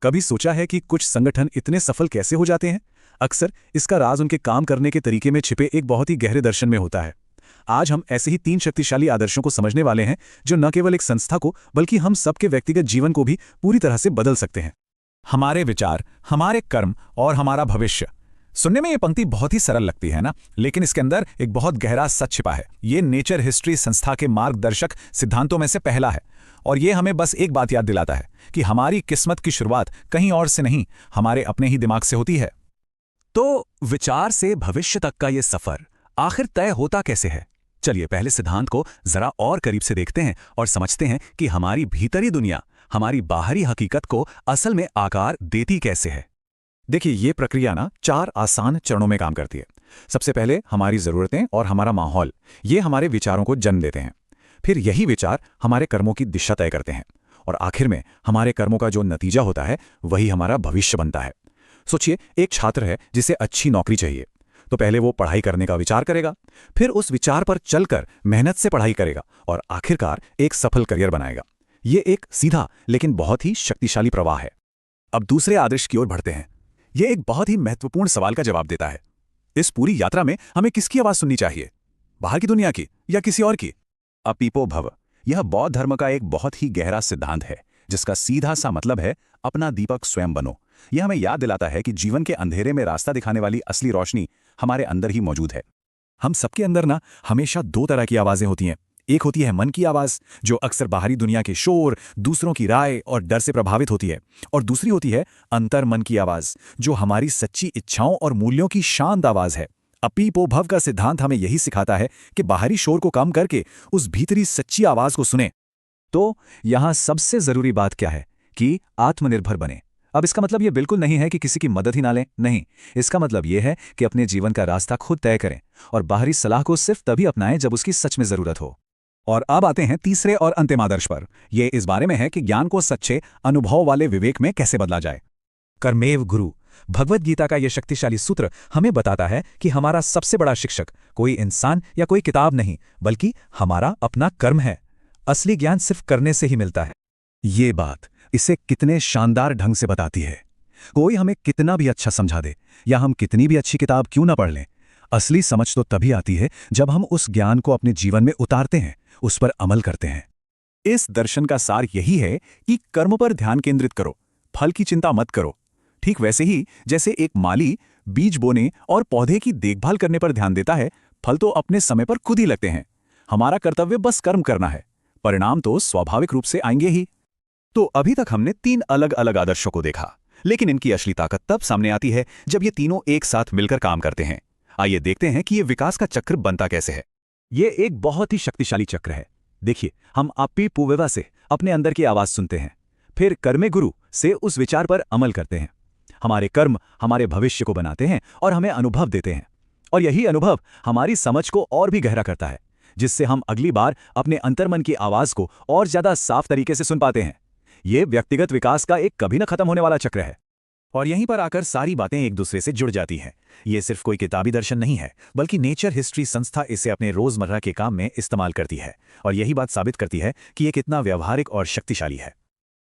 कभी सोचा है कि कुछ संगठन इतने सफल कैसे हो जाते हैं? अक्सर इसका राज उनके काम करने के तरीके में छिपे एक बहुत ही गहरे दर्शन में होता है। आज हम ऐसे ही 3 शक्तिशाली आदर्शों को समझने वाले हैं जो न केवल एक संस्था को बल्कि हम सबके व्यक्तिगत जीवन को भी पूरी तरह से बदल सकते हैं। हमारे विचार, हमारे कर्म और हमारा भविष्य। सुनने में ये पंक्ति बहुत ही सरल लगती है ना, लेकिन इसके अंदर एक बहुत गहरा सच छिपा है। ये नेचर हिस्ट्री संस्था के मार्गदर्शक सिद्धांतों में से पहला है और ये हमें बस एक बात याद दिलाता है कि हमारी किस्मत की शुरुआत कहीं और से नहीं, हमारे अपने ही दिमाग से होती है। तो विचार से भविष्य तक का ये सफर आखिर तय होता कैसे है? चलिए पहले सिद्धांत को जरा और करीब से देखते हैं और समझते हैं कि हमारी भीतरी दुनिया हमारी बाहरी हकीकत को असल में आकार देती कैसे है। देखिए, ये प्रक्रिया ना 4 आसान चरणों में काम करती है। सबसे पहले हमारी ज़रूरतें और हमारा माहौल, ये हमारे विचारों को जन्म देते हैं। फिर यही विचार हमारे कर्मों की दिशा तय करते हैं और आखिर में हमारे कर्मों का जो नतीजा होता है वही हमारा भविष्य बनता है। सोचिए, एक छात्र है जिसे अच्छी नौकरी चाहिए, तो पहले वो पढ़ाई करने का विचार करेगा, फिर उस विचार पर चलकर मेहनत से पढ़ाई करेगा और आखिरकार एक सफल करियर बनाएगा। ये एक सीधा लेकिन बहुत ही शक्तिशाली प्रवाह है। अब दूसरे आदर्श की ओर बढ़ते हैं। ये एक बहुत ही महत्वपूर्ण सवाल का जवाब देता है। इस पूरी यात्रा में हमें किसकी आवाज सुननी चाहिए? बाहर की दुनिया की या किसी और की? अपीपो भव, यह बौद्ध धर्म का एक बहुत ही गहरा सिद्धांत है जिसका सीधा सा मतलब है अपना दीपक स्वयं बनो। यह हमें याद दिलाता है कि जीवन के अंधेरे में रास्ता दिखाने वाली असली रोशनी हमारे अंदर ही मौजूद है। हम सबके अंदर ना हमेशा 2 तरह की आवाजें होती हैं। एक होती है मन की आवाज, जो अक्सर बाहरी दुनिया के शोर, दूसरों की राय और डर से प्रभावित होती है, और दूसरी होती है अंतर मन की आवाज, जो हमारी सच्ची इच्छाओं और मूल्यों की शांत आवाज है। अपीपो भव का सिद्धांत हमें यही सिखाता है कि बाहरी शोर को कम करके उस भीतरी सच्ची आवाज को सुने। तो यहां सबसे जरूरी बात क्या है कि आत्मनिर्भर बने। अब इसका मतलब यह बिल्कुल नहीं है कि किसी की मदद ही ना लें, नहीं। इसका मतलब यह है कि अपने जीवन का रास्ता खुद तय करें और बाहरी सलाह को सिर्फ तभी अपनाएं जब उसकी सच में जरूरत हो। और अब आते हैं तीसरे और अंतिम आदर्श पर। यह इस बारे में है कि ज्ञान को सच्चे अनुभव वाले विवेक में कैसे बदला जाए। कर्मेव गुरु, भगवद गीता का यह शक्तिशाली सूत्र हमें बताता है कि हमारा सबसे बड़ा शिक्षक कोई इंसान या कोई किताब नहीं, बल्कि हमारा अपना कर्म है। असली ज्ञान सिर्फ करने से ही मिलता है। ये बात इसे कितने शानदार ढंग से बताती है। कोई हमें कितना भी अच्छा समझा दे या हम कितनी भी अच्छी किताब क्यों ना पढ़ लें, असली समझ तो तभी आती है जब हम उस ज्ञान को अपने जीवन में उतारते हैं, उस पर अमल करते हैं। इस दर्शन का सार यही है कि कर्म पर ध्यान केंद्रित करो, फल की चिंता मत करो। ठीक वैसे ही जैसे एक माली बीज बोने और पौधे की देखभाल करने पर ध्यान देता है, फल तो अपने समय पर खुद ही लगते हैं। हमारा कर्तव्य बस कर्म करना है, परिणाम तो स्वाभाविक रूप से आएंगे ही। तो अभी तक हमने 3 अलग अलग आदर्शों को देखा, लेकिन इनकी असली ताकत तब सामने आती है जब ये तीनों एक साथ मिलकर काम करते हैं। आइए देखते हैं कि ये विकास का चक्र बनता कैसे है। ये एक बहुत ही शक्तिशाली चक्र है। देखिए, हम अपीपो से अपने अंदर की आवाज सुनते हैं, फिर कर्मे गुरु से उस विचार पर अमल करते हैं। हमारे कर्म हमारे भविष्य को बनाते हैं और हमें अनुभव देते हैं, और यही अनुभव हमारी समझ को और भी गहरा करता है, जिससे हम अगली बार अपने अंतर्मन की आवाज को और ज्यादा साफ तरीके से सुन पाते हैं। यह व्यक्तिगत विकास का एक कभी न खत्म होने वाला चक्र है, और यहीं पर आकर सारी बातें एक दूसरे से जुड़ जाती हैं। ये सिर्फ कोई किताबी दर्शन नहीं है, बल्कि नेचर हिस्ट्री संस्था इसे अपने रोजमर्रा के काम में इस्तेमाल करती है, और यही बात साबित करती है कि ये कितना व्यवहारिक और शक्तिशाली है।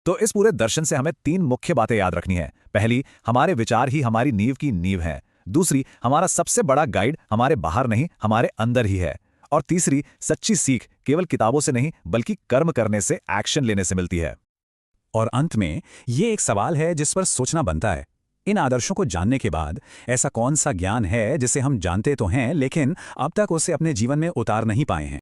तो इस पूरे दर्शन से हमें 3 मुख्य बातें याद रखनी है। पहली, हमारे विचार ही हमारी नींव की नींव है। दूसरी, हमारा सबसे बड़ा गाइड हमारे बाहर नहीं, हमारे अंदर ही है। और तीसरी, सच्ची सीख केवल किताबों से नहीं, बल्कि कर्म करने से, एक्शन लेने से मिलती है। और अंत में ये एक सवाल है जिस पर सोचना बनता है। इन आदर्शों को जानने के बाद ऐसा कौन सा ज्ञान है जिसे हम जानते तो हैं लेकिन अब तक उसे अपने जीवन में उतार नहीं पाए हैं?